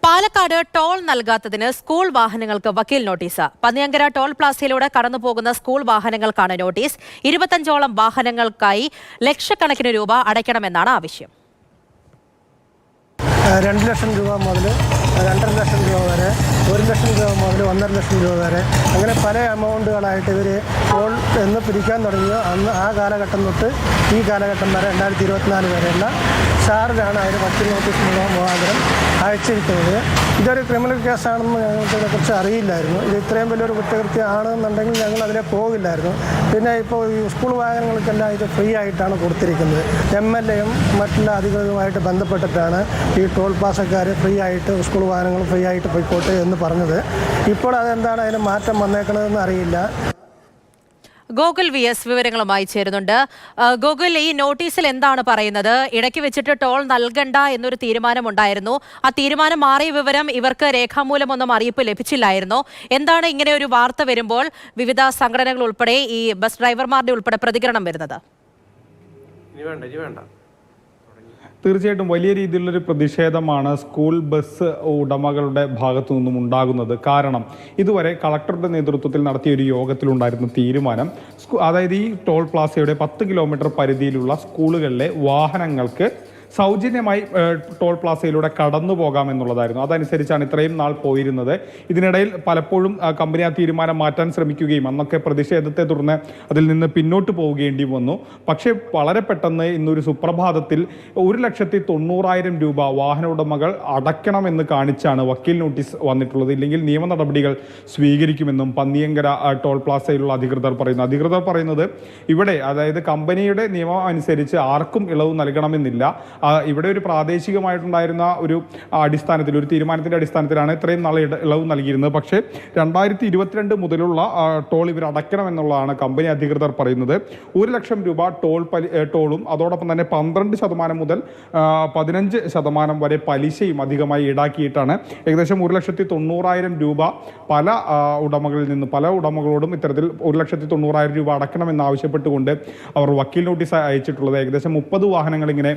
Palakkad toll നൽകാത്തതിന് school വാഹനങ്ങൾക്ക് വക്കീൽ notice. Panniyankara toll പ്ലാസയിലൂടെ കടന്നുപോകുന്ന സ്കൂൾ വാഹനങ്ങൾക്കാണ് നോട്ടീസ്. 25ഓളം വാഹനങ്ങൾക്കായി ലക്ഷക്കണക്കിന് രൂപ അടയ്ക്കണമെന്നാണ് ആവശ്യം. 2 ലക്ഷം രൂപ മുതൽ 2.5 ലക്ഷം രൂപ വരെ, 1 ലക്ഷം രൂപ മുതൽ 1.5 ലക്ഷം രൂപ വരെ, അങ്ങനെ പല എമൗണ്ടുകളായിട്ട് ഇവർ ടോൾ എന്ന് പിരിക്കാൻ തുടങ്ങിയോ അന്ന് ആ കാലഘട്ടം തൊട്ട് ഈ കാലഘട്ടം വരെ 2024 വരെയുള്ള ചാർജാണ് അവർ വക്കീൽ നോട്ടീസ് മുഖാന്തരം അയച്ചിരിക്കുന്നത്. ഇതൊരു ക്രിമിനൽ കേസാണെന്ന് ഞങ്ങൾക്ക് ഇതിനെക്കുറിച്ച് അറിയില്ലായിരുന്നു. ഇത് ഇത്രയും വലിയൊരു കുറ്റകൃത്യം ആണെന്നുണ്ടെങ്കിൽ ഞങ്ങൾ അതിലെ പോകില്ലായിരുന്നു. പിന്നെ ഇപ്പോൾ ഈ സ്കൂൾ വാഹനങ്ങൾക്കെല്ലാം ഇത് ഫ്രീ ആയിട്ടാണ് കൊടുത്തിരിക്കുന്നത്. MLAയും മറ്റുള്ള അധികൃതരുമായിട്ട് ബന്ധപ്പെട്ടിട്ടാണ് ഈ ടോൾ പാസക്കാർ ഫ്രീ ആയിട്ട് സ്കൂൾ വാഹനങ്ങൾ ഫ്രീ ആയിട്ട് പോയിക്കോട്ടെ എന്ന് പറഞ്ഞത്. ഇപ്പോൾ അതെന്താണ് അതിന് മാറ്റം വന്നേക്കണതെന്ന് അറിയില്ല. ഗോകുൽ VS വിവരങ്ങളുമായി ചേരുന്നുണ്ട്. ഗോകുൽ, ഈ നോട്ടീസിൽ എന്താണ് പറയുന്നത്? ഇടയ്ക്ക് വെച്ചിട്ട് ടോൾ നൽകണ്ട എന്നൊരു തീരുമാനമുണ്ടായിരുന്നു. ആ തീരുമാനം മാറിയ വിവരം ഇവർക്ക് രേഖാമൂലമൊന്നും അറിയിപ്പ് ലഭിച്ചില്ലായിരുന്നോ? എന്താണ് ഇങ്ങനെ ഒരു വാർത്ത വരുമ്പോൾ വിവിധ സംഘടനകൾ ഉൾപ്പെടെ ഈ ബസ് ഡ്രൈവർമാരുടെ ഉൾപ്പെടെ പ്രതികരണം വരുന്നത്? തീർച്ചയായിട്ടും വലിയ രീതിയിലുള്ളൊരു പ്രതിഷേധമാണ് സ്കൂൾ ബസ് ഉടമകളുടെ ഭാഗത്തു നിന്നും ഉണ്ടാകുന്നത്. കാരണം ഇതുവരെ കളക്ടറുടെ നേതൃത്വത്തിൽ നടത്തിയ ഒരു യോഗത്തിലുണ്ടായിരുന്ന തീരുമാനം, അതായത് ഈ ടോൾ പ്ലാസയുടെ 10 കിലോമീറ്റർ പരിധിയിലുള്ള സ്കൂളുകളിലെ വാഹനങ്ങൾക്ക് സൗജന്യമായി ടോൾ പ്ലാസയിലൂടെ കടന്നു പോകാമെന്നുള്ളതായിരുന്നു. അതനുസരിച്ചാണ് ഇത്രയും നാൾ പോയിരുന്നത്. ഇതിനിടയിൽ പലപ്പോഴും കമ്പനി ആ തീരുമാനം മാറ്റാൻ ശ്രമിക്കുകയും അന്നൊക്കെ പ്രതിഷേധത്തെ തുടർന്ന് അതിൽ നിന്ന് പിന്നോട്ട് പോവുകേണ്ടി വന്നു. പക്ഷേ വളരെ പെട്ടെന്ന് ഇന്നൊരു സുപ്രഭാതത്തിൽ 1,90,000 രൂപ വാഹന ഉടമകൾ അടയ്ക്കണമെന്ന് കാണിച്ചാണ് വക്കീൽ നോട്ടീസ് വന്നിട്ടുള്ളത്. ഇല്ലെങ്കിൽ നിയമ നടപടികൾ സ്വീകരിക്കുമെന്നും പന്നിയങ്കര ടോൾ പ്ലാസയിലുള്ള അധികൃതർ പറയുന്നത് ഇവിടെ, അതായത് കമ്പനിയുടെ നിയമം അനുസരിച്ച് ആർക്കും ഇളവ് നൽകണമെന്നില്ല. ഇവിടെ ഒരു പ്രാദേശികമായിട്ടുണ്ടായിരുന്ന ഒരു അടിസ്ഥാനത്തിൽ, ഒരു തീരുമാനത്തിൻ്റെ അടിസ്ഥാനത്തിലാണ് ഇത്രയും നാൾ ഇളവ് നൽകിയിരുന്നത്. പക്ഷേ 2022 മുതലുള്ള ടോൾ ഇവർ അടയ്ക്കണമെന്നുള്ളതാണ് കമ്പനി അധികൃതർ പറയുന്നത്. 1 ലക്ഷം രൂപ ടോളും അതോടൊപ്പം തന്നെ 12% മുതൽ 15% വരെ പലിശയും അധികമായി ഈടാക്കിയിട്ടാണ് ഏകദേശം 1,90,000 രൂപ പല ഉടമകളോടും ഇത്തരത്തിൽ 1,90,000 രൂപ അടയ്ക്കണമെന്ന് ആവശ്യപ്പെട്ടുകൊണ്ട് അവർ വക്കീൽ നോട്ടീസ് അയച്ചിട്ടുള്ളത്. ഏകദേശം 30 വാഹനങ്ങൾ ഇങ്ങനെ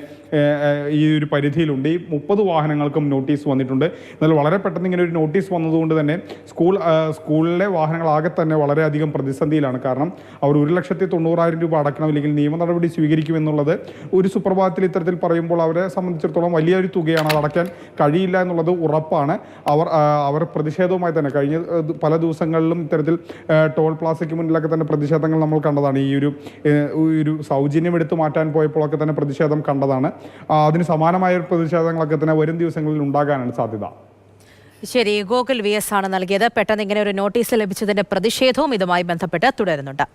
ഈ ഒരു പരിധിയിലുണ്ട്. ഈ 30 വാഹനങ്ങൾക്കും നോട്ടീസ് വന്നിട്ടുണ്ട്. എന്നാൽ വളരെ പെട്ടെന്ന് ഇങ്ങനെ ഒരു നോട്ടീസ് വന്നതുകൊണ്ട് തന്നെ സ്കൂളിലെ വാഹനങ്ങളാകെ തന്നെ വളരെയധികം പ്രതിസന്ധിയിലാണ്. കാരണം അവർ 1,90,000 രൂപ അടയ്ക്കണം, അല്ലെങ്കിൽ നിയമ നടപടി സ്വീകരിക്കുമെന്നുള്ളത് ഒരു സുപ്രഭാതത്തിൽ ഇത്തരത്തിൽ പറയുമ്പോൾ അവരെ സംബന്ധിച്ചിടത്തോളം വലിയൊരു തുകയാണ്. അത് അടയ്ക്കാൻ കഴിയില്ല എന്നുള്ളത് ഉറപ്പാണ്. അവർ പ്രതിഷേധവുമായി തന്നെ കഴിഞ്ഞ പല ദിവസങ്ങളിലും ഇത്തരത്തിൽ ടോൾ പ്ലാസയ്ക്ക് മുന്നിലൊക്കെ തന്നെ പ്രതിഷേധങ്ങൾ നമ്മൾ കണ്ടതാണ്. ഈ ഒരു സൗജന്യം എടുത്തു മാറ്റാൻ പോയപ്പോഴൊക്കെ തന്നെ പ്രതിഷേധം കണ്ടതാണ്. അതിന് സമാനമായ പ്രതിഷേധങ്ങളൊക്കെ തന്നെ വരും ദിവസങ്ങളിൽ ഉണ്ടാകാനാണ് സാധ്യത. ശരി, ഗോകുൽ VS ആണ് നൽകിയത്. പെട്ടെന്ന് ഇങ്ങനെ ഒരു നോട്ടീസ് ലഭിച്ചതിന്റെ പ്രതിഷേധവും ഇതുമായി ബന്ധപ്പെട്ട് തുടരുന്നുണ്ട്.